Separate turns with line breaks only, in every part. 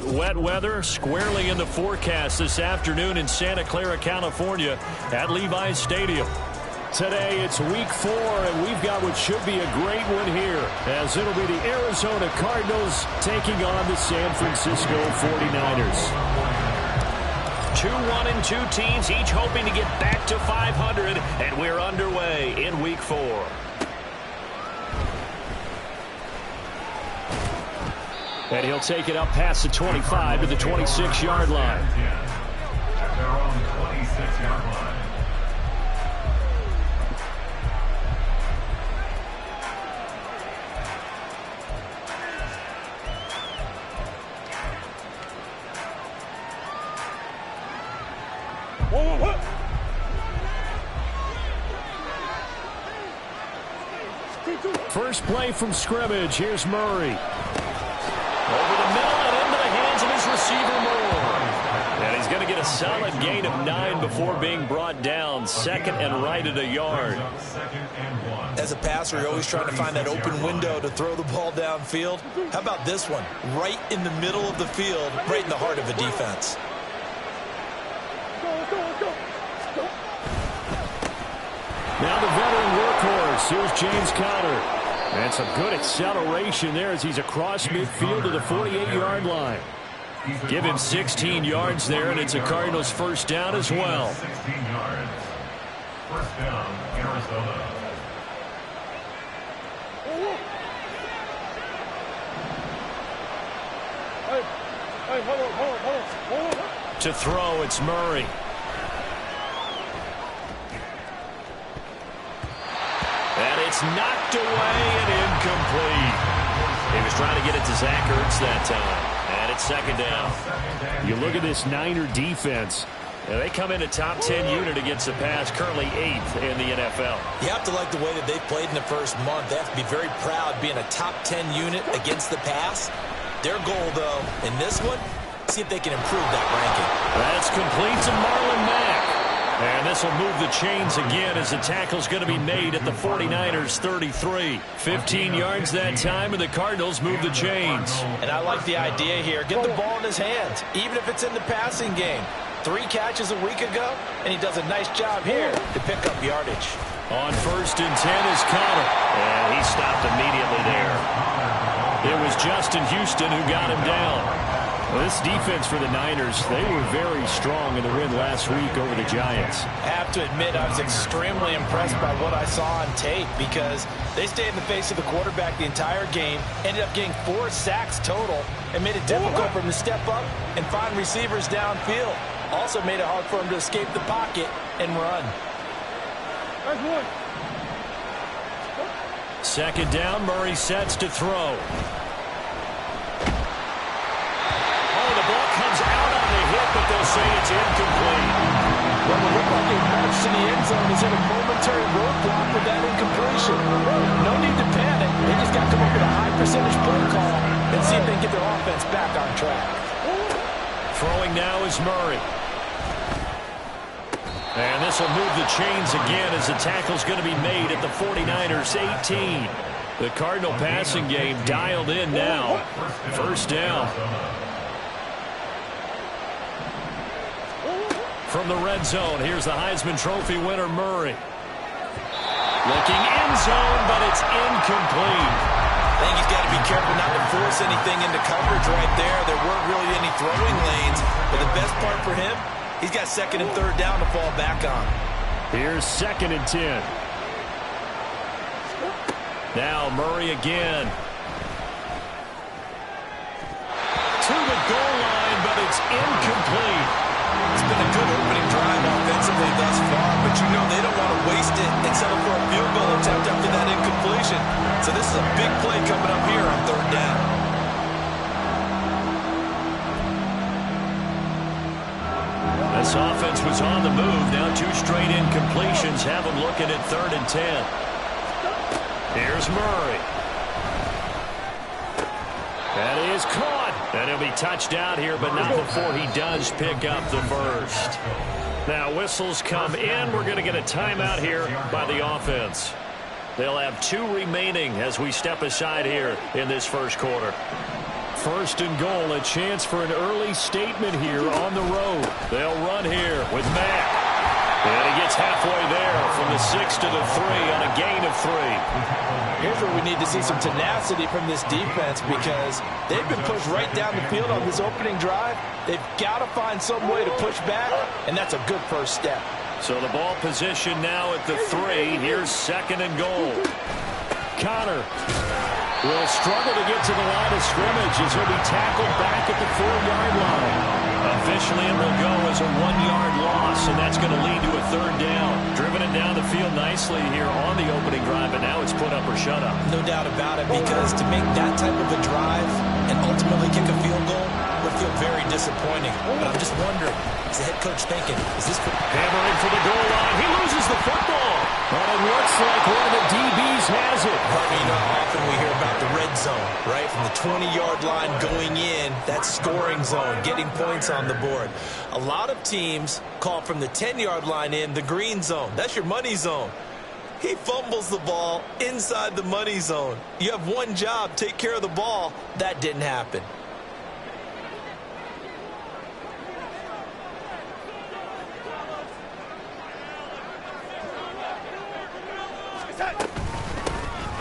Wet weather squarely in the forecast this afternoon in Santa Clara, California at Levi's Stadium. Today it's week 4, and we've got what should be a great one here, as it'll be the Arizona Cardinals taking on the San Francisco 49ers. 2-1-2 teams, each hoping to get back to 500, and we're underway in week 4. And he'll take it up past the 25 to the 26-yard line.
At their own 26-yard line.
First play from scrimmage. Here's Murray. Over the middle and into the hands of his receiver, Moore. And he's going to get a solid gain of 9 before being brought down. Second and right at a yard.
As a passer, you're always trying to find that open window to throw the ball downfield. How about this one? Right in the middle of the field, right in the heart of a defense.
Now the veteran workhorse. Here's James Conner. And some good acceleration there as he's across midfield to the 48-yard line. Give him 16 yards there, and it's a Cardinals first down as well.
16 yards. First down, Arizona.
To throw, it's Murray. And it's knocked away and incomplete. He was trying to get it to Zach Ertz that time. And it's second down. You look at this Niner defense. Now they come in a top 10 unit against the pass, currently 8th in the NFL.
You have to like the way that they've played in the first month. They have to be very proud being a top 10 unit against the pass. Their goal, though, in this one, see if they can improve that ranking.
That's complete to Marlon Mack. And this will move the chains again as the tackle's going to be made at the 49ers 33. 15 yards that time, and the Cardinals move the chains.
And I like the idea here. Get the ball in his hands, even if it's in the passing game. 3 catches a week ago, and he does a nice job here to pick up yardage.
On first and 10 is Conner. And he stopped immediately there. It was Justin Houston who got him down. Well, this defense for the Niners, they were very strong in the win last week over the Giants.
I have to admit, I was extremely impressed by what I saw on tape because they stayed in the face of the quarterback the entire game, ended up getting 4 sacks total, and made it difficult for him to step up and find receivers downfield. Also made it hard for him to escape the pocket and run.
Second down, Murray sets to throw. But they'll say it's incomplete.
Well, it looked like they marched to the end zone. He's in a momentary roadblock with that incompletion. No need to panic. They just got to come up with a high percentage play call and see if they can get their offense back on track.
Throwing now is Murray. And this will move the chains again as the tackle's going to be made at the 49ers 18. The Cardinal passing game dialed in now. First down. From the red zone, here's the Heisman Trophy winner, Murray. Looking end zone, but it's incomplete.
I think he's got to be careful not to force anything into coverage right there. There weren't really any throwing lanes, but the best part for him, he's got second and third down to fall back on.
Here's second and 10. Now Murray again. to the goal line, but it's incomplete.
It's been a good opening drive offensively thus far, but you know they don't want to waste it and settle for a field goal attempt after that incompletion. So this is a big play coming up here on third down.
This offense was on the move. Now 2 straight incompletions have them looking at 3rd and 10. Here's Murray. And he is caught. And he'll be touched out here, but not before he does pick up the first. Now whistles come in. We're going to get a timeout here by the offense. They'll have 2 remaining as we step aside here in this first quarter. 1st and goal, a chance for an early statement here on the road. They'll run here with Mack. And he gets halfway there from the 6 to the 3 on a gain of 3.
Here's where we need to see some tenacity from this defense because they've been pushed right down the field on this opening drive. They've got to find some way to push back, and that's a good first step.
So the ball position now at the 3. Here's 2nd and goal. Connor will struggle to get to the line of scrimmage as he'll be tackled back at the 4-yard line. Officially, it will go as a 1-yard loss, and that's going to lead to a 3rd down. Driven it down the field nicely here on the opening drive, but now it's put up or shut up.
No doubt about it, because to make that type of a drive and ultimately kick a field goal would feel very disappointing. But I'm just wondering, is the head coach thinking, is this...
Hammering for the goal line. He loses the football. And it looks like one of the DBs has it.
Harvey, you know how often we hear about the red zone, right? From the 20-yard line going in, that scoring zone, getting points on the board. A lot of teams call from the 10-yard line in the green zone. That's your money zone. He fumbles the ball inside the money zone. You have one job, take care of the ball. That didn't happen.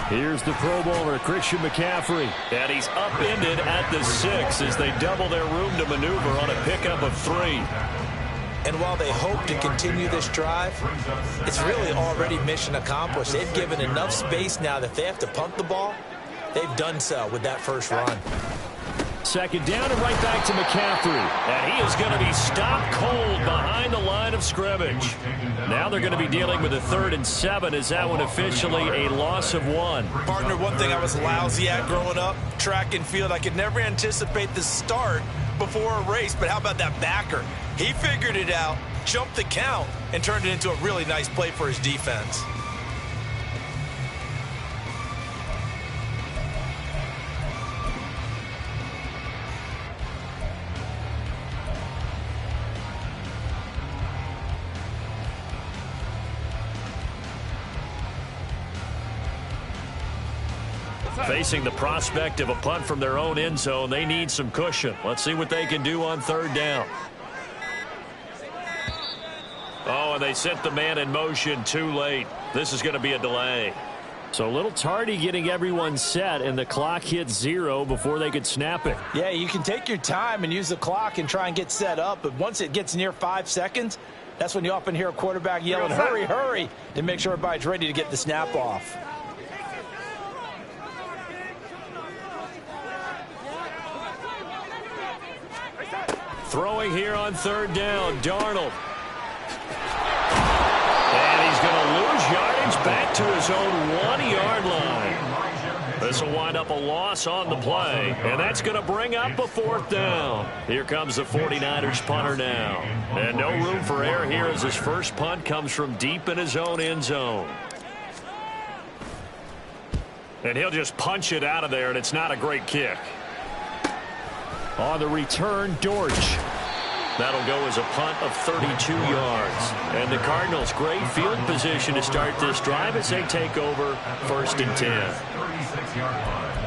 Here's the Pro Bowler, Christian McCaffrey. And he's upended at the 6 as they double their room to maneuver on a pickup of 3.
And while they hope to continue this drive, it's really already mission accomplished. They've given enough space now that if they have to punt the ball, they've done so with that first run.
2nd down and right back to McCaffrey. And he is going to be stopped cold behind the line of scrimmage. Now they're going to be dealing with a 3rd and 7. Is that one officially a loss of 1?
Partner, one thing I was lousy at growing up, track and field, I could never anticipate the start before a race. But how about that backer? He figured it out, jumped the count, and turned it into a really nice play for his defense.
Facing the prospect of a punt from their own end zone, they need some cushion. Let's see what they can do on 3rd down. Oh, and they sent the man in motion too late. This is going to be a delay. So a little tardy getting everyone set, and the clock hit 0 before they could snap it.
Yeah, you can take your time and use the clock and try and get set up, but once it gets near 5 seconds, that's when you often hear a quarterback yelling, hurry, hurry, to make sure everybody's ready to get the snap off.
Throwing here on 3rd down, Darnold. And he's going to lose yardage back to his own 1-yard line. This will wind up a loss on the play, and that's going to bring up a 4th down. Here comes the 49ers punter now. And no room for error here as his first punt comes from deep in his own end zone. And he'll just punch it out of there, and it's not a great kick. On the return, Dortch. That'll go as a punt of 32 yards. And the Cardinals, great field position to start this drive as they take over 1st and 10.
36-yard line.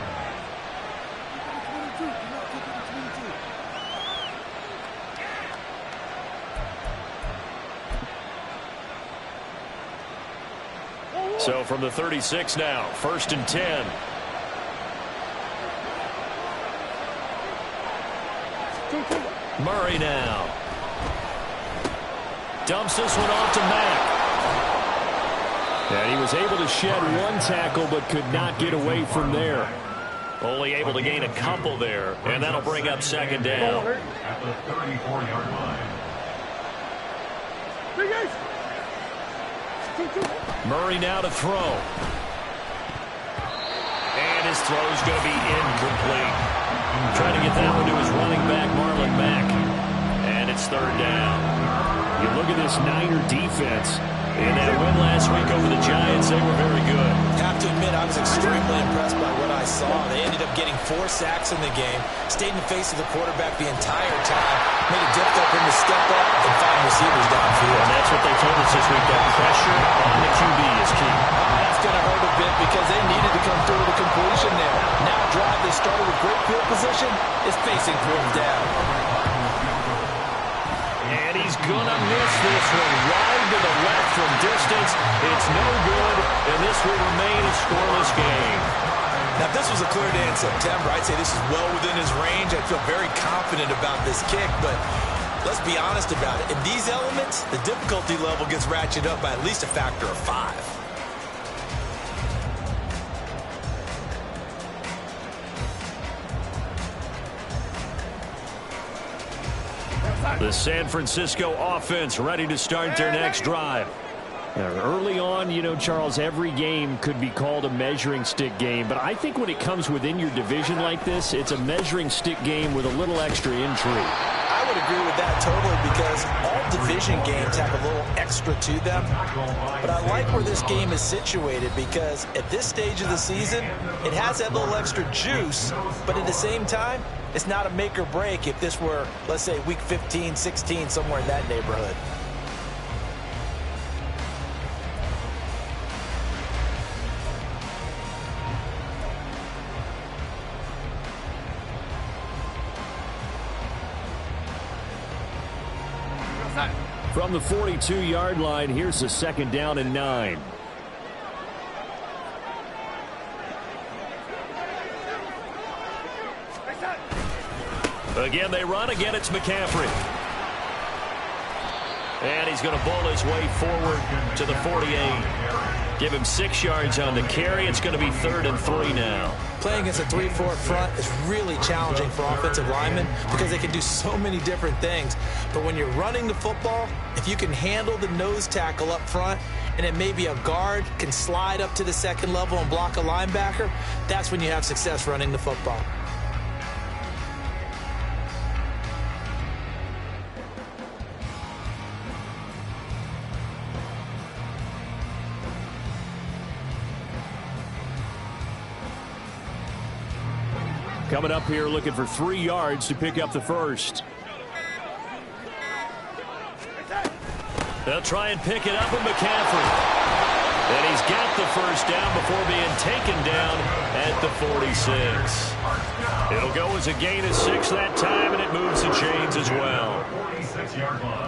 So from the 36 now, 1st and 10. Murray now. Dumps this one off to Mack. And he was able to shed one tackle but could not get away from there. Only able to gain a couple there, and that'll bring up second down.
At the 34-yard line.
Murray now to throw. And his throw's going to be incomplete. Trying to get that one to his running back, Marlon Mack. And it's third down. You look at this Niner defense. In that win last week over the Giants, they were very good.
I have to admit, I was extremely impressed by what I saw. They ended up getting 4 sacks in the game, stayed in the face of the quarterback the entire time, made it difficult for him to step up and find receivers downfield.
And that's what they told us this week, that pressure on the QB is key.
That's going to hurt a bit because they needed to come through with a completion there. Now a drive they started with great field position is facing 4th down.
And he's going to miss this one wide to the left from distance. It's no good, and this will remain a scoreless game.
Now, if this was a clear day in September, I'd say this is well within his range. I feel very confident about this kick, but let's be honest about it. In these elements, the difficulty level gets ratcheted up by at least a factor of 5.
The San Francisco offense ready to start their next drive. Early on, you know, Charles, every game could be called a measuring stick game, but I think when it comes within your division like this, it's a measuring stick game with a little extra intrigue.
I would agree with that totally because all division games have a little extra to them. But I like where this game is situated because at this stage of the season, it has that little extra juice, but at the same time, it's not a make or break if this were, let's say, week 15, 16, somewhere in that neighborhood.
From the 42-yard line, here's the 2nd down and 9. Again, they run. Again, it's McCaffrey. And he's going to bowl his way forward to the 48. Give him 6 yards on the carry. It's going to be 3rd and 3 now.
Playing against a 3-4 front is really challenging for offensive linemen because they can do so many different things. But when you're running the football, if you can handle the nose tackle up front, and then maybe a guard can slide up to the 2nd level and block a linebacker, that's when you have success running the football.
Coming up here looking for 3 yards to pick up the first. They'll try and pick it up with McCaffrey. And he's got the first down before being taken down at the 46. It'll go as a gain of 6 that time, and it moves the chains as well.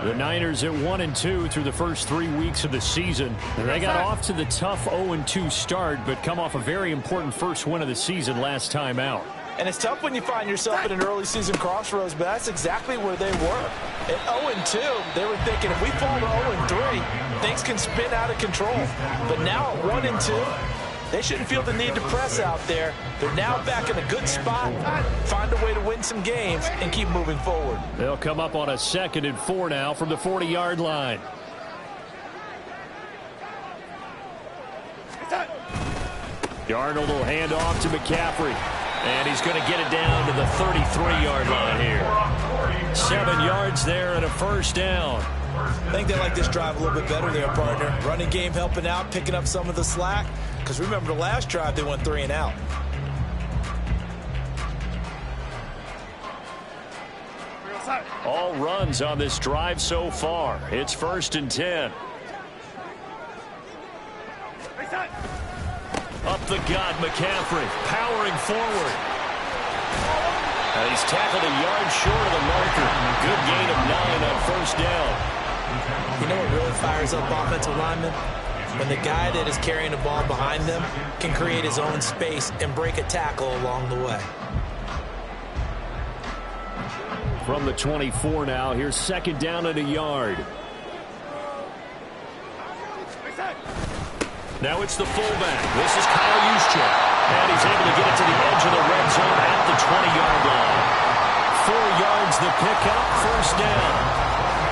The Niners at 1-2 through the first 3 weeks of the season. And they got off to the tough 0-2 start, but come off a very important first win of the season last time out.
And it's tough when you find yourself at an early season crossroads, but that's exactly where they were. At 0-2, they were thinking if we fall to 0-3, things can spin out of control. But now at 1-2, they shouldn't feel the need to press out there. They're now back in a good spot, find a way to win some games, and keep moving forward.
They'll come up on a 2nd and 4 now from the 40-yard line. Darnold will hand off to McCaffrey. And he's going to get it down to the 33-yard line here. 7 yards there and a first down.
I think they like this drive a little bit better there, partner. Running game helping out, picking up some of the slack. Because remember the last drive, they went 3 and out.
All runs on this drive so far. It's 1st and 10. Up the gut, McCaffrey powering forward. And he's tackled a yard short of the marker. Good gain of 9 on first down.
You know what really fires up offensive linemen? When the guy that is carrying the ball behind them can create his own space and break a tackle along the way.
From the 24 now, here's 2nd down and a yard. Now it's the fullback. This is Kyle Juszczyk. And he's able to get it to the edge of the red zone at the 20-yard line. 4 yards the pickup, first down.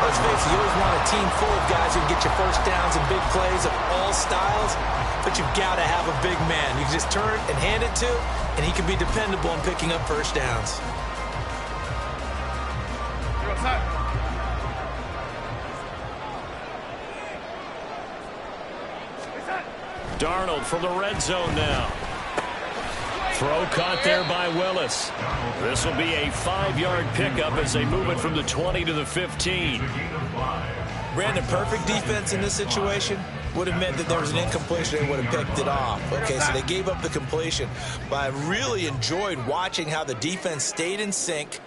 Let's face it, you always want a team full of guys who can get you first downs and big plays of all styles, but you've got to have a big man. You can just turn and hand it to, and he can be dependable in picking up first downs.
Darnold from the red zone now. Throw caught there by Willis. This will be a 5-yard pickup as they move it from the 20 to the 15.
Brandon, perfect defense in this situation would have meant that there was an incompletion. They would have picked it off. Okay, so they gave up the completion. But I really enjoyed watching how the defense stayed in sync,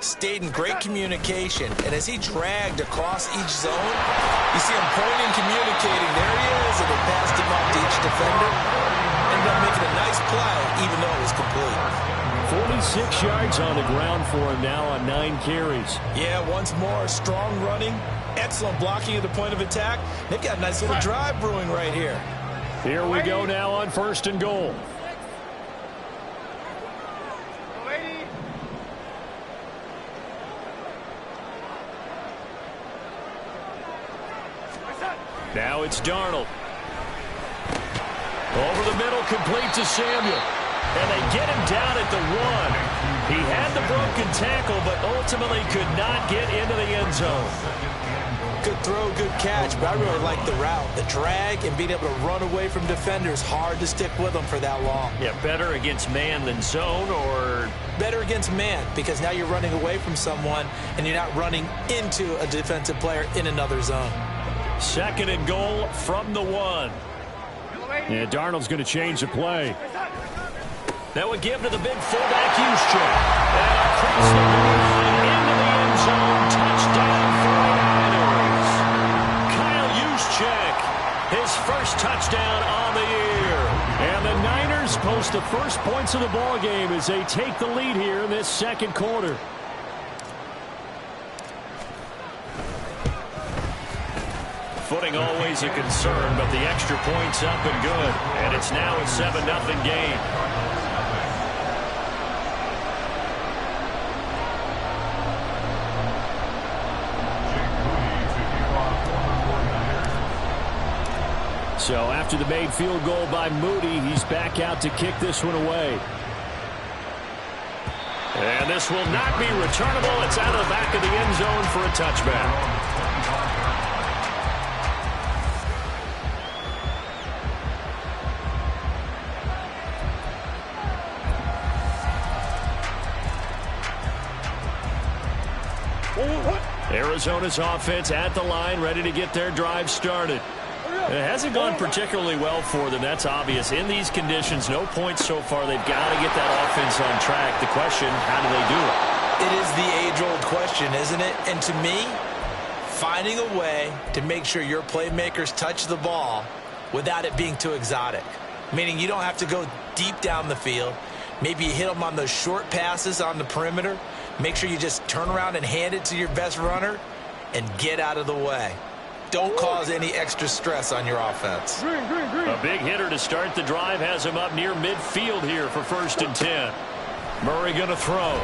stayed in great communication, and as he dragged across each zone, you see him pointing, communicating. There he is, and they passed him off to each defender. Ended up making a nice play, even though it was complete.
46 yards on the ground for him now on 9 carries.
Yeah, once more, strong running, excellent blocking at the point of attack. They've got a nice little drive brewing right here.
Here we go now on 1st and goal. Now it's Darnold. Over the middle, complete to Samuel. And they get him down at the 1. He had the broken tackle, but ultimately could not get into the end zone.
Good throw, good catch, but I really like the route. The drag and being able to run away from defenders, hard to stick with them for that long.
Yeah, better against man than zone, or?
Better against man, because now you're running away from someone and you're not running into a defensive player in another zone. 2nd and goal from the 1.
Yeah, Darnold's going to change the play. That would give to the big fullback, Juszczyk. And across the line into the end zone. Touchdown, 49ers. Kyle Juszczyk, his first touchdown on the year. And the Niners post the first points of the ball game as they take the lead here in this 2nd quarter. Footing always a concern, but the extra point's up and good. And it's now a 7-0 game. So after the made field goal by Moody, he's back out to kick this one away. And this will not be returnable. It's out of the back of the end zone for a touchback. Arizona's offense at the line, ready to get their drive started. It hasn't gone particularly well for them, that's obvious. In these conditions, no points so far. They've got to get that offense on track. The question, how do they do it?
It is the age-old question, isn't it? And to me, finding a way to make sure your playmakers touch the ball without it being too exotic. Meaning you don't have to go deep down the field. Maybe you hit them on those short passes on the perimeter. Make sure you just turn around and hand it to your best runner and get out of the way. Don't cause any extra stress on your offense.
A big hitter to start the drive has him up near midfield here for 1st and 10. Murray going to throw.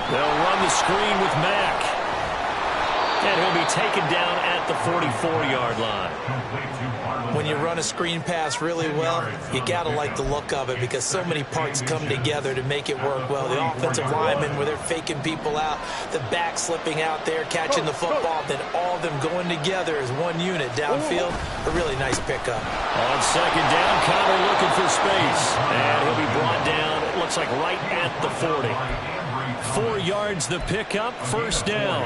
They'll run the screen with Mack. And he'll be taken down at the 44-yard line.
When you run a screen pass really well, you got to like the look of it because so many parts come together to make it work well. The offensive linemen, where they're faking people out, the back slipping out there, catching the football, then all of them going together as one unit downfield. A really nice pickup.
On 2nd down, Connor looking for space. And he'll be brought down, it looks like right at the 40. 4 yards the pickup, 1st down.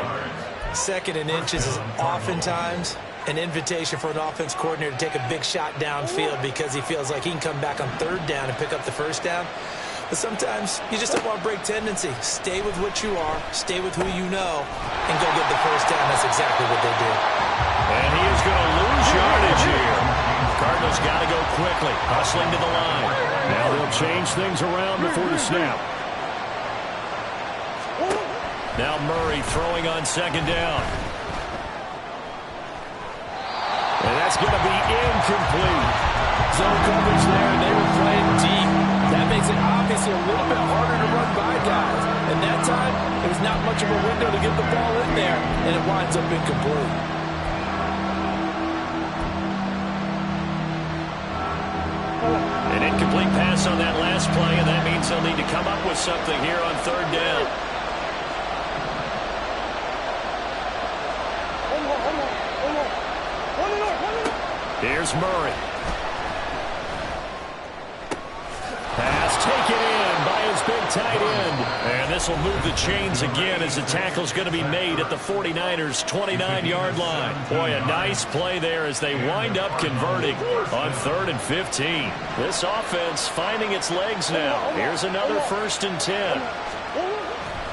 2nd and inches is oftentimes an invitation for an offense coordinator to take a big shot downfield because he feels like he can come back on 3rd down and pick up the 1st down. But sometimes you just don't want to break tendency. Stay with what you are, stay with who you know, and go get the 1st down. That's exactly what they do.
And he is going to lose yardage here. Cardinals got to go quickly, hustling to the line. Now they'll change things around before the snap. Now Murray throwing on 2nd down. And that's going to be incomplete.
Zone coverage there, and they were playing deep. That makes it obviously a little bit harder to run by guys. And that time, there's not much of a window to get the ball in there, and it winds up incomplete.
An incomplete pass on that last play, and that means they'll need to come up with something here on third down. Here's Murray. Pass taken in by his big tight end. And this will move the chains again as the tackle's going to be made at the 49ers' 29-yard line. Boy, a nice play there as they wind up converting on 3rd and 15. This offense finding its legs now. Here's another 1st and 10.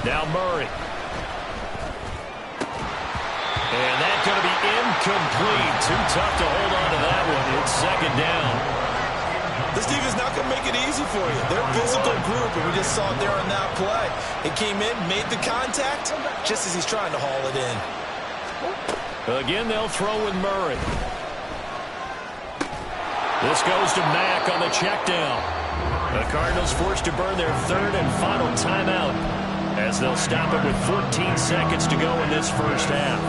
Now Murray. And that's going to be incomplete. Too tough to hold on to that one. It's 2nd down.
This defense is not going to make it easy for you. They're a physical group, and we just saw it there on that play. It came in, made the contact, just as he's trying to haul it in.
Again, they'll throw with Murray. This goes to Mack on the check down. The Cardinals forced to burn their 3rd and final timeout as they'll stop it with 14 seconds to go in this first half.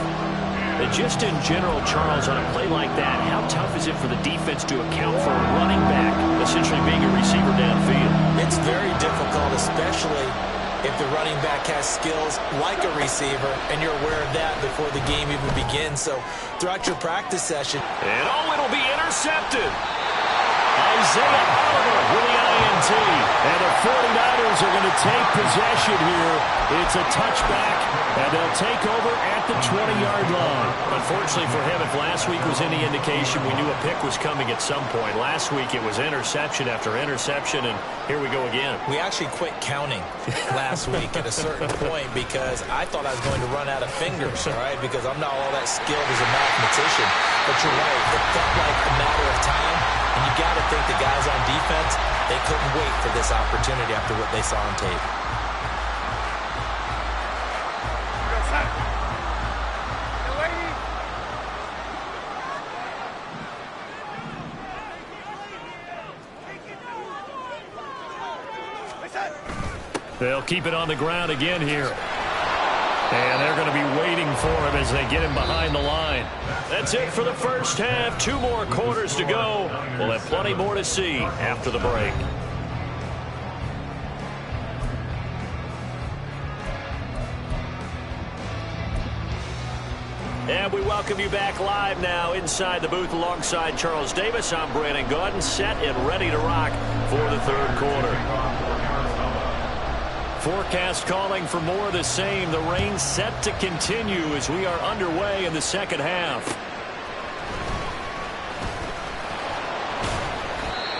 And just in general, Charles, on a play like that, how tough is it for the defense to account for a running back essentially being a receiver downfield?
It's very difficult, especially if the running back has skills like a receiver, and you're aware of that before the game even begins. So throughout your practice session.
And it'll be intercepted. Isaiah Oliver with the INT. And the 49ers are going to take possession here. It's a touchback, and they'll take over at the 20-yard line. Unfortunately for him, if last week was any indication, we knew a pick was coming at some point. Last week it was interception after interception, and here we go again.
We actually quit counting last week at a certain point because I thought I was going to run out of fingers, all right, because I'm not all that skilled as a mathematician. But you're right, it felt like a matter of time, and you got to think the guys on defense, they couldn't wait for this opportunity after what they saw on tape.
They'll keep it on the ground again here. And they're going to be waiting for him as they get him behind the line. That's it for the first half. 2 more quarters to go. We'll have plenty more to see after the break. And we welcome you back live now inside the booth alongside Charles Davis. I'm Brandon Gaudin, set and ready to rock for the 3rd quarter. Forecast calling for more of the same. The rain set to continue as we are underway in the 2nd half.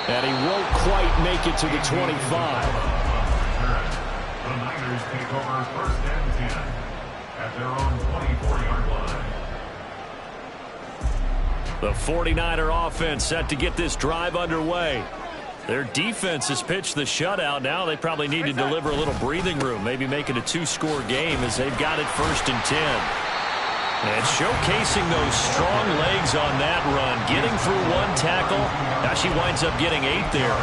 And he won't quite make it to the 25.
The Niners take over 1st and 10 at their own 24-yard line.
The 49er offense set to get this drive underway. Their defense has pitched the shutout. Now they probably need to deliver a little breathing room, maybe make it a 2-score game as they've got it 1st and 10. And showcasing those strong legs on that run, getting through 1 tackle. Now she winds up getting 8 there.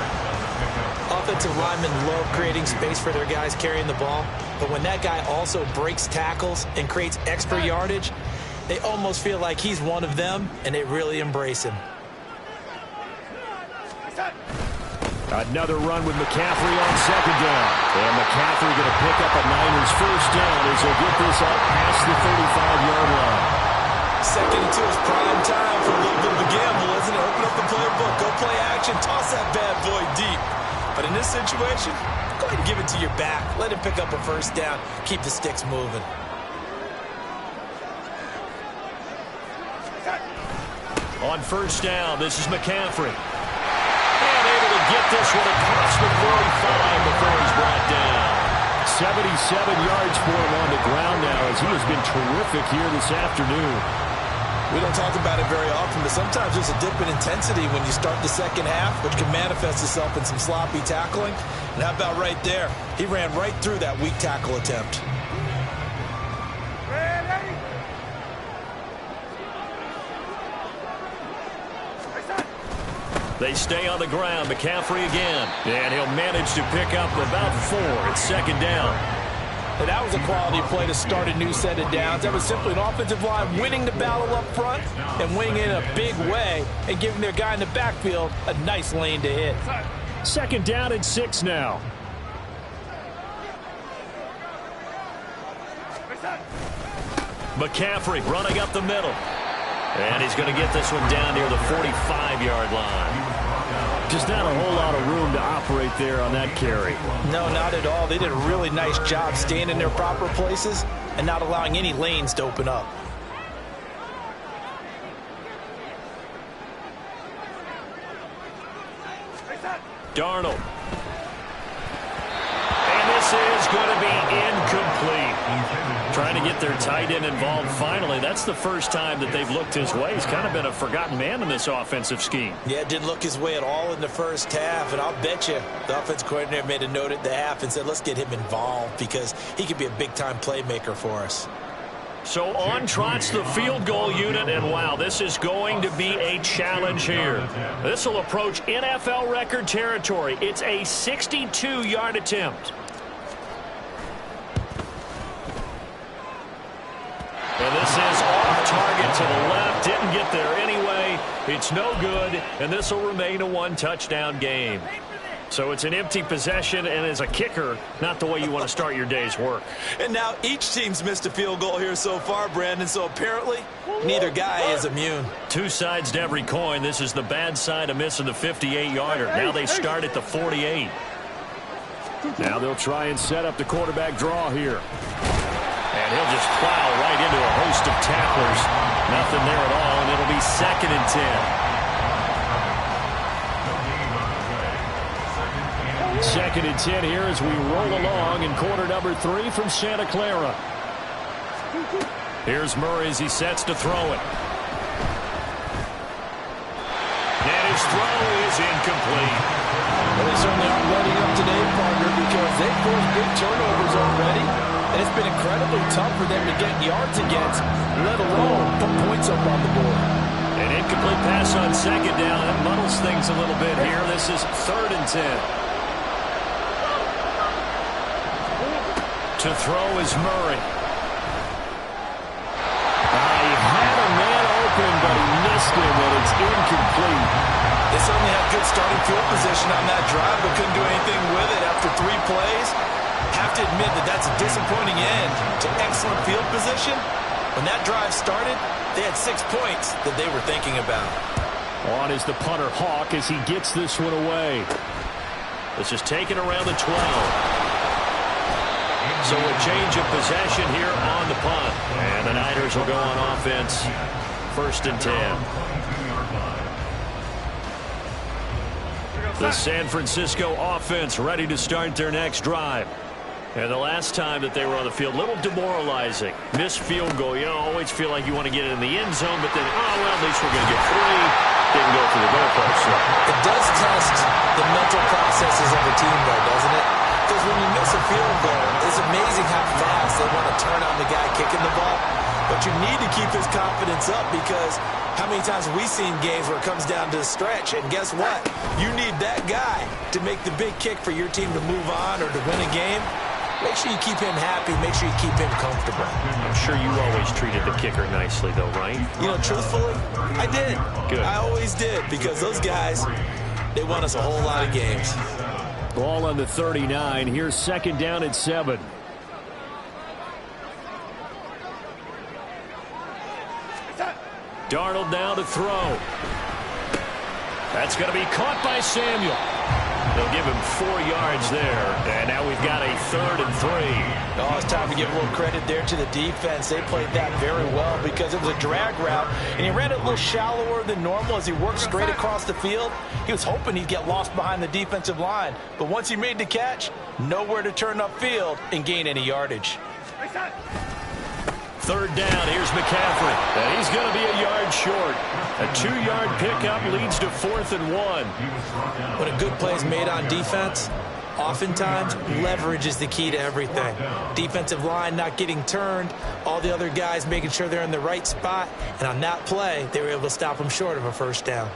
Offensive linemen love creating space for their guys carrying the ball, but when that guy also breaks tackles and creates extra yardage, they almost feel like he's one of them, and they really embrace him.
Another run with McCaffrey on 2nd down. And McCaffrey going to pick up a Niners 1st down as they'll get this up past the 35-yard line.
2nd and 2 is prime time for a little bit of a gamble, isn't it? Open up the playbook, go play action, toss that bad boy deep. But in this situation, go ahead and give it to your back. Let him pick up a 1st down. Keep the sticks moving.
On 1st down, this is McCaffrey. And able to get this one across the 45 before he's brought down. 77 yards for him on the ground now as he has been terrific here this afternoon.
We don't talk about it very often, but sometimes there's a dip in intensity when you start the 2nd half, which can manifest itself in some sloppy tackling. And how about right there? He ran right through that weak tackle attempt.
They stay on the ground. McCaffrey again. And he'll manage to pick up about 4. It's second down.
And that was a quality play to start a new set of downs. That was simply an offensive line winning the battle up front and winning in a big way and giving their guy in the backfield a nice lane to hit.
Second down and 6 now. McCaffrey running up the middle. And he's going to get this one down near the 45-yard line. Just not a whole lot of room to operate there on that carry.
No, not at all. They did a really nice job staying in their proper places and not allowing any lanes to open up.
Darnold. And this is going to be incomplete. Trying to get their tight end involved finally. That's the first time that they've looked his way. He's kind of been a forgotten man in this offensive scheme.
Yeah, it didn't look his way at all in the first half, and I'll bet you the offense coordinator made a note at the half and said, let's get him involved because he could be a big-time playmaker for us.
So on trots the field goal unit, and wow, this is going to be a challenge here. This will approach NFL record territory. It's a 62-yard attempt. And this is off target to the left. Didn't get there anyway. It's no good, and this will remain a one-touchdown game. So it's an empty possession, and as a kicker, not the way you want to start your day's work.
And now each team's missed a field goal here so far, Brandon, so apparently neither guy is immune.
Two sides to every coin. This is the bad side of missing the 58-yarder. Now they start at the 48. Now they'll try and set up the quarterback draw here. And he'll just plow right into a host of tacklers. Nothing there at all, and it'll be 2nd and 10. 2nd and 10 here as we roll along in quarter number 3 from Santa Clara. Here's Murray as he sets to throw it. And his throw is incomplete.
Well, they certainly aren't letting up today, partner, because they've forced big turnovers already. And it's been incredibly tough for them to get yards against, let alone put points up on the board.
An incomplete pass on 2nd down. That muddles things a little bit here. This is 3rd and 10. To throw is Murray. He had a man open, but he missed him, and it's incomplete.
They certainly had good starting field position on that drive, but couldn't do anything with it after 3 plays. Have to admit that that's a disappointing end to excellent field position. When that drive started, they had 6 points that they were thinking about.
On is the punter Hawk as he gets this one away. This is taken around the 12. So a change of possession here on the punt. And the Niners will go on offense. 1st and 10. The San Francisco offense ready to start their next drive. And the last time that they were on the field, a little demoralizing. Missed field goal. You always feel like you want to get it in the end zone, but then, well, at least we're going to get 3. Didn't go through the goalpost. So.
It does test the mental processes of a team, though, doesn't it? Because when you miss a field goal, it's amazing how fast they want to turn on the guy kicking the ball. But you need to keep his confidence up because how many times have we seen games where it comes down to the stretch? And guess what? You need that guy to make the big kick for your team to move on or to win a game. Make sure you keep him happy. Make sure you keep him comfortable.
I'm sure you always treated the kicker nicely, though, right?
You know, truthfully, I did.
Good.
I always did because those guys, they won us a whole lot of games.
Ball on the 39. Here's 2nd down and 7. Darnold now to throw. That's going to be caught by Samuel. They'll give him 4 yards there. And now we've got a 3rd and 3.
Oh, it's time to give a little credit there to the defense. They played that very well because it was a drag route, and he ran it a little shallower than normal as he worked straight across the field. He was hoping he'd get lost behind the defensive line. But once he made the catch, nowhere to turn upfield and gain any yardage.
3rd down. Here's McCaffrey. And he's going to be a yard short. A 2-yard pickup leads to 4th and 1.
When a good play is made on defense, oftentimes leverage is the key to everything. Defensive line not getting turned, all the other guys making sure they're in the right spot, and on that play, they were able to stop them short of a 1st down.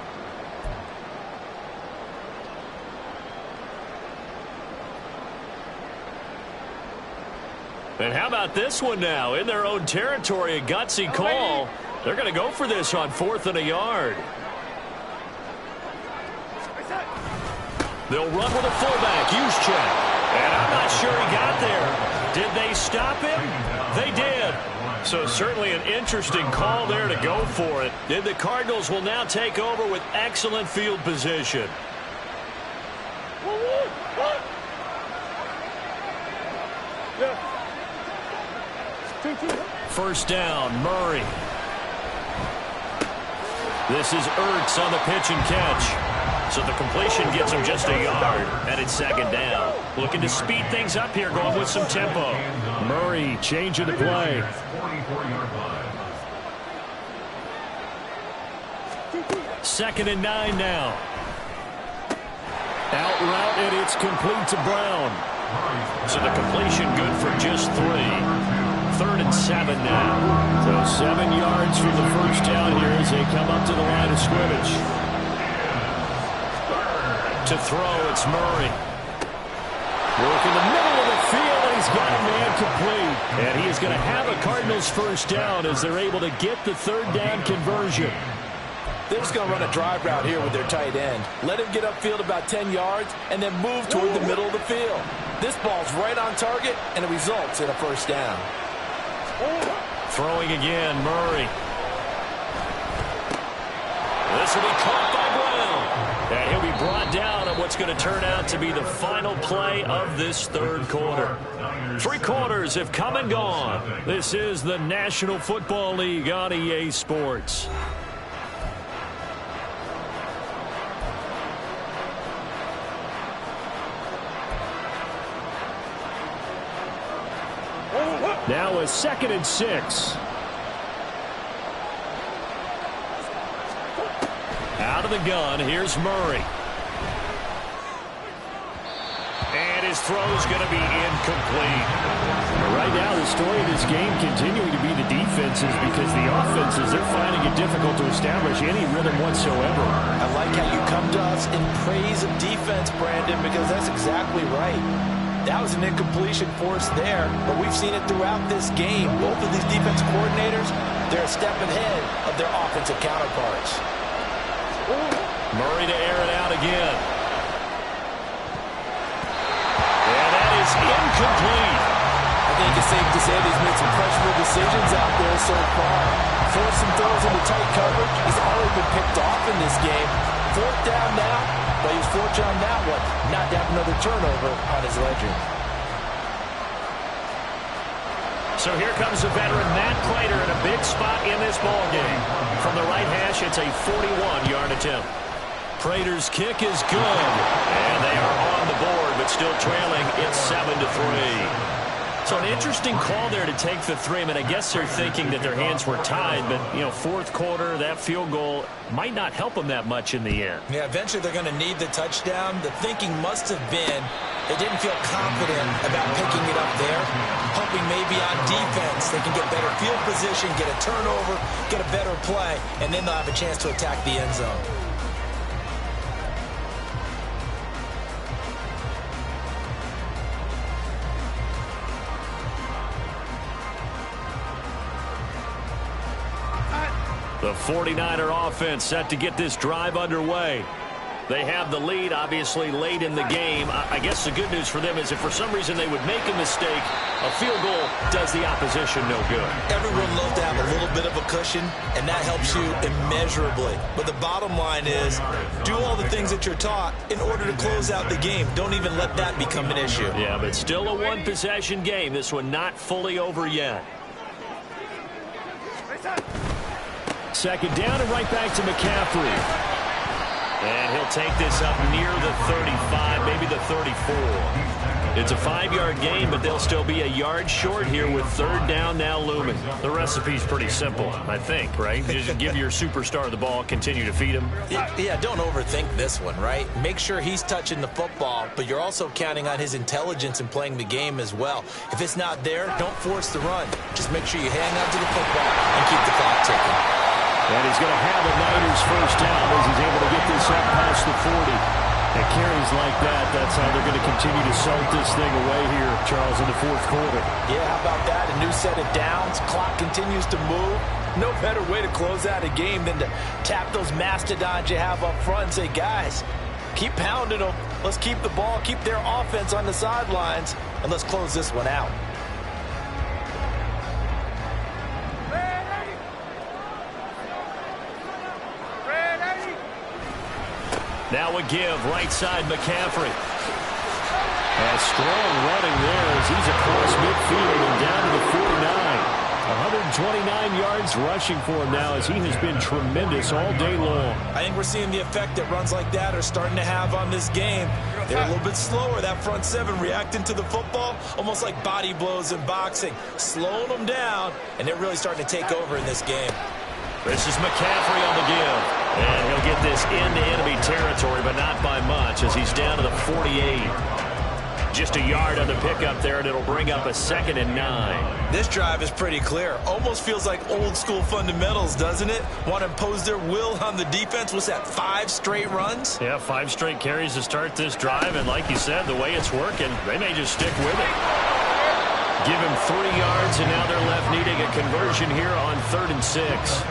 And how about this one now? In their own territory, a gutsy call. They're going to go for this on 4th and a yard. They'll run with a fullback, Juszczyk. And I'm not sure he got there. Did they stop him? They did. So certainly an interesting call there to go for it. And the Cardinals will now take over with excellent field position. First down, Murray. This is Ertz on the pitch and catch. So the completion gets him just a yard, and it's 2nd down. Looking to speed things up here, going with some tempo. Murray changing the play. 2nd and 9 now. Out route, and it's complete to Brown. So the completion good for just 3. 3rd and 7 now. So 7 yards from the first down here as they come up to the line of scrimmage. To throw, it's Murray. Work in the middle of the field, and he's got a man complete. And he is going to have a Cardinals first down as they're able to get the 3rd down conversion.
They're just going to run a drive route here with their tight end. Let him get upfield about 10 yards and then move toward the middle of the field. This ball's right on target, and it results in a first down.
Throwing again, Murray. This will be caught by Brown. And he'll be brought down on what's going to turn out to be the final play of this 3rd quarter. 3 quarters have come and gone. This is the National Football League on EA Sports. Now a 2nd and 6. Out of the gun, here's Murray. And his throw is going to be incomplete. Right now, the story of this game continuing to be the defenses, because the offenses, they're finding it difficult to establish any rhythm whatsoever.
I like how you come to us in praise of defense, Brandon, because that's exactly right. That was an incompletion forced there, but we've seen it throughout this game. Both of these defense coordinators, they're a step ahead of their offensive counterparts.
Murray to air it out again. And that is incomplete.
I think it's safe to say that he's made some questionable decisions out there so far. Forced some throws into tight coverage. He's already been picked off in this game. 4th down now, but he was fortunate on that one, not to have another turnover on his ledger.
So here comes the veteran Matt Prater in a big spot in this ballgame. From the right hash, it's a 41-yard attempt. Prater's kick is good, and they are on the board, but still trailing. It's 7-3. So an interesting call there to take the 3. I mean, I guess they're thinking that their hands were tied, but, you know, 4th quarter, that field goal might not help them that much in the end.
Yeah, eventually they're going to need the touchdown. The thinking must have been they didn't feel confident about picking it up there, hoping maybe on defense they can get better field position, get a turnover, get a better play, and then they'll have a chance to attack the end zone.
The 49er offense set to get this drive underway. They have the lead, obviously, late in the game. I guess the good news for them is if for some reason they would make a mistake, a field goal does the opposition no good.
Everyone loves to have a little bit of a cushion, and that helps you immeasurably. But the bottom line is do all the things that you're taught in order to close out the game. Don't even let that become an issue.
Yeah, but still a one-possession game. This one not fully over yet. 2nd down and right back to McCaffrey. And he'll take this up near the 35, maybe the 34. It's a 5-yard gain, but they'll still be a yard short here with 3rd down now looming. The recipe's pretty simple, I think, right? You just give your superstar the ball, continue to feed him.
Yeah, don't overthink this one, right? Make sure he's touching the football, but you're also counting on his intelligence in playing the game as well. If it's not there, don't force the run. Just make sure you hang on to the football and keep the clock ticking.
And he's going to have a Niners first down as he's able to get this up past the 40. And carries like that, that's how they're going to continue to salt this thing away here, Charles, in the fourth quarter.
Yeah, how about that? A new set of downs. Clock continues to move. No better way to close out a game than to tap those mastodons you have up front and say, guys, keep pounding them. Let's keep the ball, keep their offense on the sidelines, and let's close this one out.
Now a give, right side McCaffrey. A strong running there as he's across midfield and down to the 49. 129 yards rushing for him now as he has been tremendous all day long.
I think we're seeing the effect that runs like that are starting to have on this game. They're a little bit slower, that front seven reacting to the football, almost like body blows in boxing, slowing them down, and they're really starting to take over in this game.
This is McCaffrey on the give. And he'll get this into enemy territory, but not by much as he's down to the 48. Just a yard on the pickup there, and it'll bring up a 2nd and 9.
This drive is pretty clear. Almost feels like old school fundamentals, doesn't it? Want to impose their will on the defense. What's that, 5 straight runs?
Yeah, 5 straight carries to start this drive, and like you said, the way it's working, they may just stick with it. Give him 3 yards, and now they're left needing a conversion here on 3rd and 6.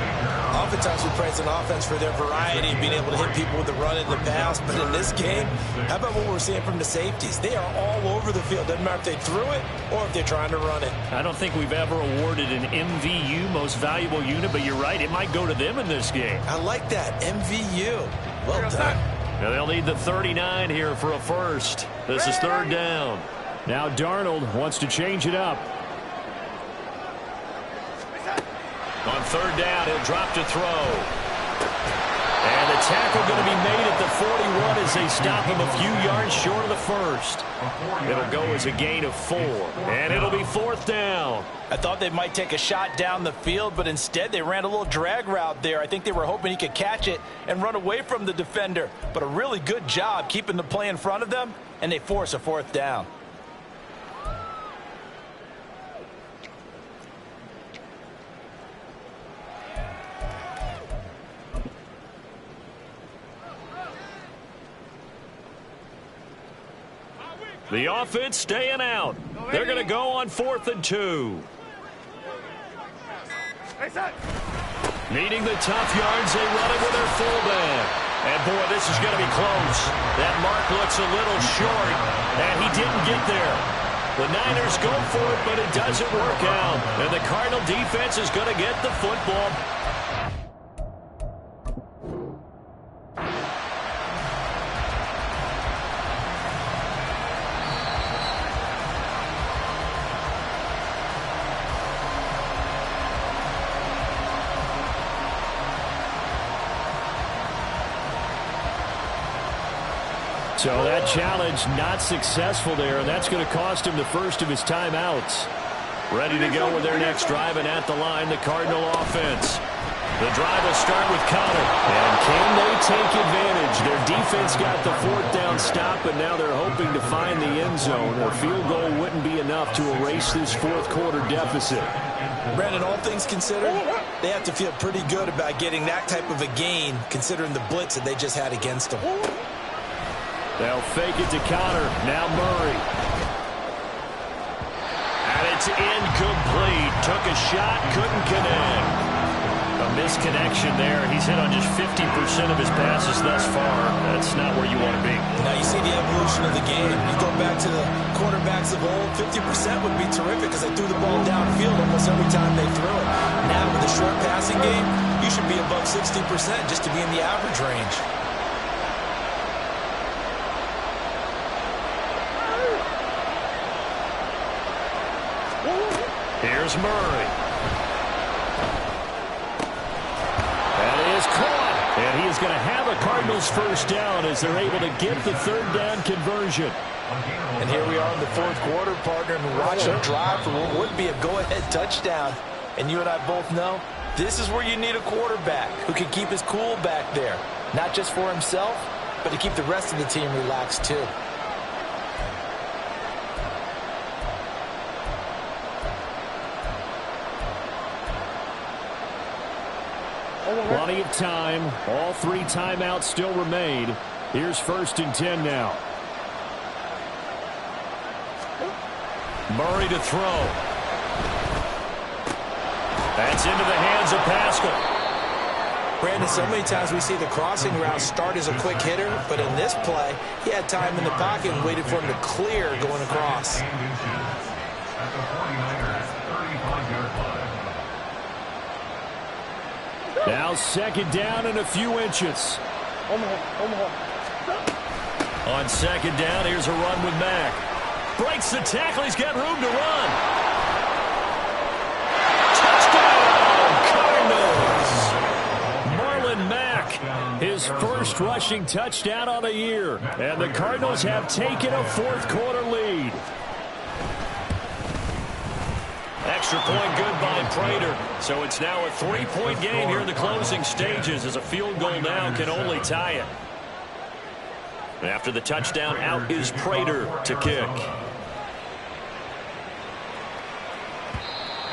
Oftentimes we praise an offense for their variety, being able to hit people with the run and the pass. But in this game, how about what we're seeing from the safeties? They are all over the field. Doesn't matter if they threw it or if they're trying to run it.
I don't think we've ever awarded an MVU, most valuable unit, but you're right, it might go to them in this game.
I like that, MVU. Well done.
Now they'll need the 39 here for a first. This is 3rd down. Now Darnold wants to change it up. On 3rd down, he'll drop to throw. And the tackle going to be made at the 41 as they stop him a few yards short of the first. It'll go as a gain of 4. And it'll be 4th down.
I thought they might take a shot down the field, but instead they ran a little drag route there. I think they were hoping he could catch it and run away from the defender. But a really good job keeping the play in front of them, and they force a 4th down.
The offense staying out. They're going to go on 4th and 2. Needing the tough yards, they run it with their fullback. And, boy, this is going to be close. That mark looks a little short, and he didn't get there. The Niners go for it, but it doesn't work out. And the Cardinal defense is going to get the football. So that challenge not successful there, and that's going to cost him the first of his timeouts. Ready to go with their next drive, and at the line, the Cardinal offense. The drive will start with Connor. And can they take advantage? Their defense got the 4th down stop, and now they're hoping to find the end zone. A field goal wouldn't be enough to erase this 4th quarter deficit.
Brandon, all things considered, they have to feel pretty good about getting that type of a gain, considering the blitz that they just had against them.
They'll fake it to Connor. Now Murray. And it's incomplete. Took a shot, couldn't connect. A misconnection there. He's hit on just 50% of his passes thus far. That's not where you want to be.
Now you see the evolution of the game. You go back to the quarterbacks of old, 50% would be terrific because they threw the ball downfield almost every time they threw it. Now with the short passing game, you should be above 60% just to be in the average range.
Here's Murray. That is caught. And he is going to have a Cardinals first down as they're able to get the 3rd down conversion.
And here we are in the 4th quarter, partner, and watch them drive for what would be a go-ahead touchdown. And you and I both know this is where you need a quarterback who can keep his cool back there. Not just for himself, but to keep the rest of the team relaxed too.
Plenty of time. All 3 timeouts still remain. Here's 1st and 10 now. Murray to throw. That's into the hands of Pascal.
Brandon, so many times we see the crossing route start as a quick hitter, but in this play, he had time in the pocket and waited for him to clear going across.
Now 2nd down and a few inches. On 2nd down, here's a run with Mack. Breaks the tackle. He's got room to run. Touchdown, Cardinals. Marlon Mack, his first rushing touchdown on the year. And the Cardinals have taken a 4th quarter lead. Extra point good by Prater. So it's now a 3-point game here in the closing stages as a field goal now can only tie it. After the touchdown, out is Prater to kick.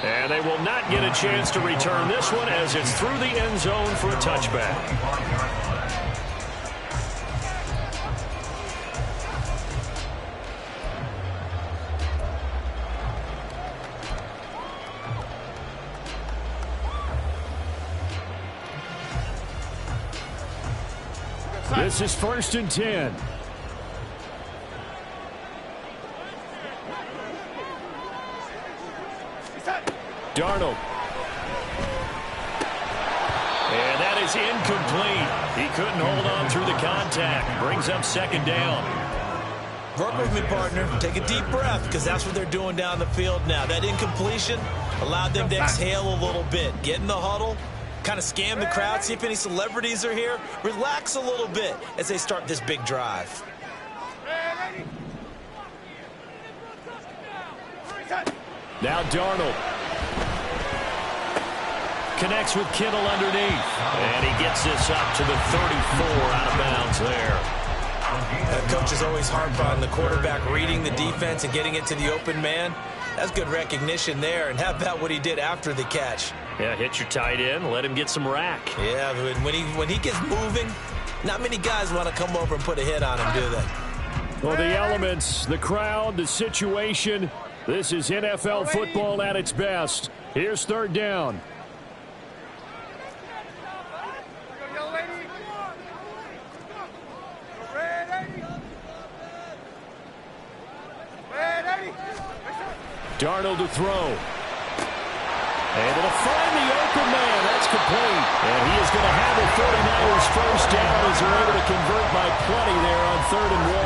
And they will not get a chance to return this one as it's through the end zone for a touchback. This is 1st and 10. Darnold. And that is incomplete. He couldn't hold on through the contact. Brings up 2nd down.
Work with me, partner. Take a deep breath, because that's what they're doing down the field now. That incompletion allowed them to exhale a little bit. Get in the huddle, kind of scan the crowd, see if any celebrities are here. Relax a little bit as they start this big drive.
Now Darnold. Connects with Kittle underneath. And he gets this up to the 34 out of bounds there.
Coach is always harp on the quarterback reading the defense and getting it to the open man. That's good recognition there. And how about what he did after the catch?
Yeah, hit your tight end, let him get some rack.
Yeah, when he gets moving, not many guys want to come over and put a hit on him, do they?
Well, the elements, the crowd, the situation. This is NFL football at its best. Here's 3rd down. Darnold to throw. Able to find the open man. That's complete. And he is going to have the 49ers 1st down as they're able to convert by plenty there on 3rd and 1.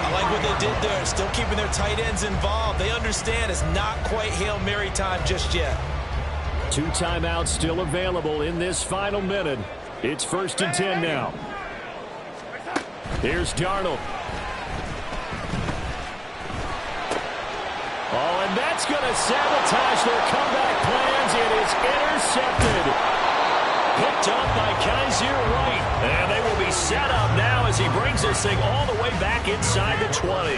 I like what they did there. Still keeping their tight ends involved. They understand it's not quite Hail Mary time just yet.
2 timeouts still available in this final minute. It's 1st and 10 now. Here's Darnold. Oh, and that's going to sabotage their comeback plans. It is intercepted. Picked up by Kaiser White. And they will be set up now as he brings this thing all the way back inside the 20.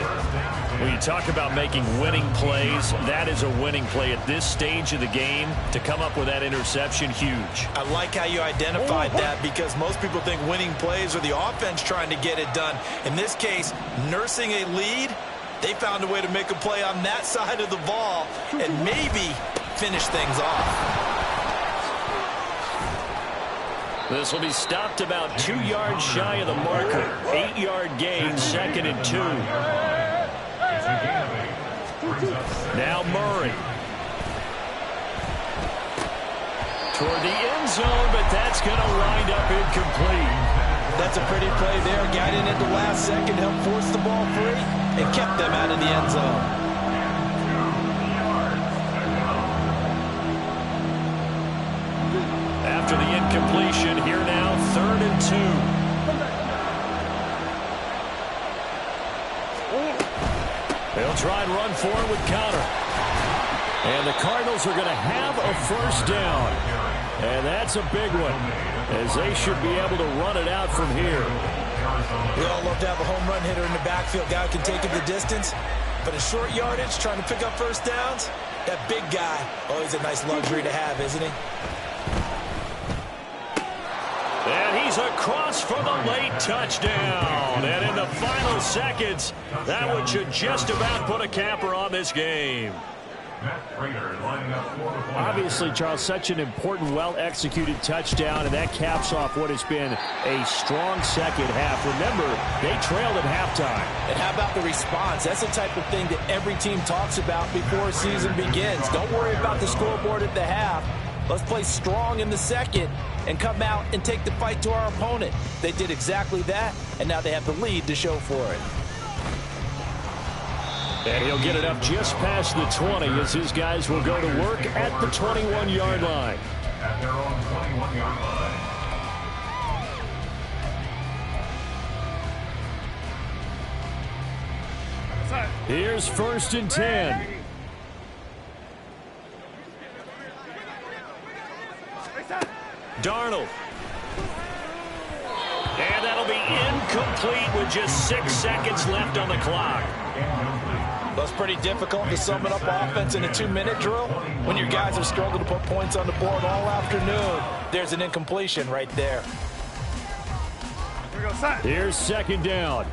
When you talk about making winning plays, that is a winning play at this stage of the game. To come up with that interception, huge.
I like how you identified that, because most people think winning plays are the offense trying to get it done. In this case, nursing a lead, they found a way to make a play on that side of the ball and maybe finish things off.
This will be stopped about 2 yards shy of the marker. 8-yard gain, 2nd and 2. Now Murray. Toward the end zone, but that's going to wind up incomplete.
That's a pretty play there. Got in at the last second, helped force the ball free, and kept them out of the end zone.
After the incompletion, here now, 3rd and 2. They'll try and run for it with Connor. And the Cardinals are going to have a 1st down. And that's a big one, as they should be able to run it out from here.
We all love to have a home run hitter in the backfield. Guy who can take it the distance. But in short yardage, trying to pick up 1st downs, that big guy, always a nice luxury to have, isn't he?
And he's goes across for the late touchdown. And in the final seconds, that one should just about put a capper on this game.
Obviously, Charles, such an important, well-executed touchdown, and that caps off what has been a strong second half. Remember, they trailed at halftime.
And how about the response? That's the type of thing that every team talks about before a season begins. Don't worry about the scoreboard at the half. Let's play strong in the second and come out and take the fight to our opponent. They did exactly that, and now they have the lead to show for it.
And he'll get it up just past the 20 as his guys will go to work at the 21-yard line.
At their own 21-yard line.
Here's 1st and 10.
Darnold. And that'll be incomplete with just 6 seconds left on the clock.
Well, it's pretty difficult to sum it up offense in a 2-minute drill when your guys have struggled to put points on the board all afternoon. There's an incompletion right there.
Here's 2nd down.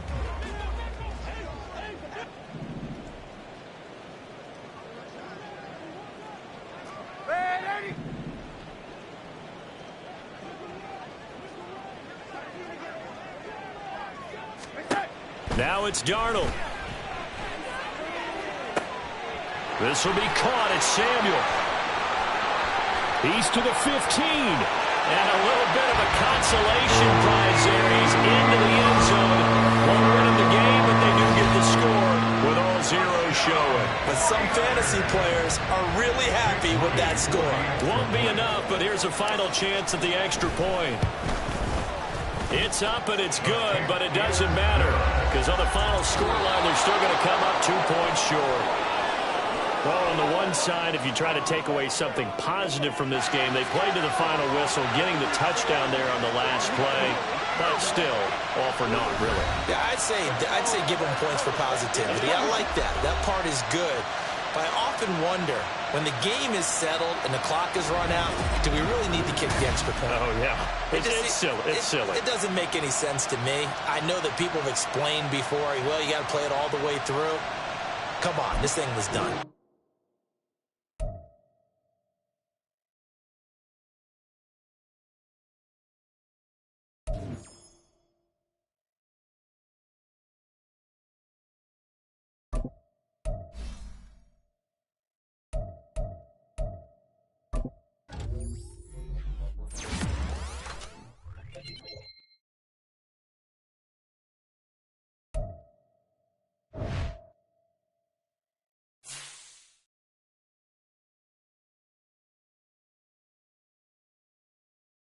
Now it's Darnold. This will be caught at Samuel.
He's to the 15.
And a little bit of a consolation prize there. He's into the end zone. Won't win in the game, but they do get the score with all zeros showing.
But some fantasy players are really happy with that score.
Won't be enough, but here's a final chance at the extra point. It's up and it's good, but it doesn't matter because on the final scoreline, they're still going to come up 2 points short. Well, on the one side, if you try to take away something positive from this game, they played to the final whistle, getting the touchdown there on the last play, but still, all for naught, really.
Yeah, I'd say give them points for positivity. I like that. That part is good. But I often wonder, when the game is settled and the clock is run out, do we really need to kick the extra point?
Oh, yeah. It's silly. It's silly.
It doesn't make any sense to me. I know that people have explained before, well, you got to play it all the way through. Come on, this thing was done.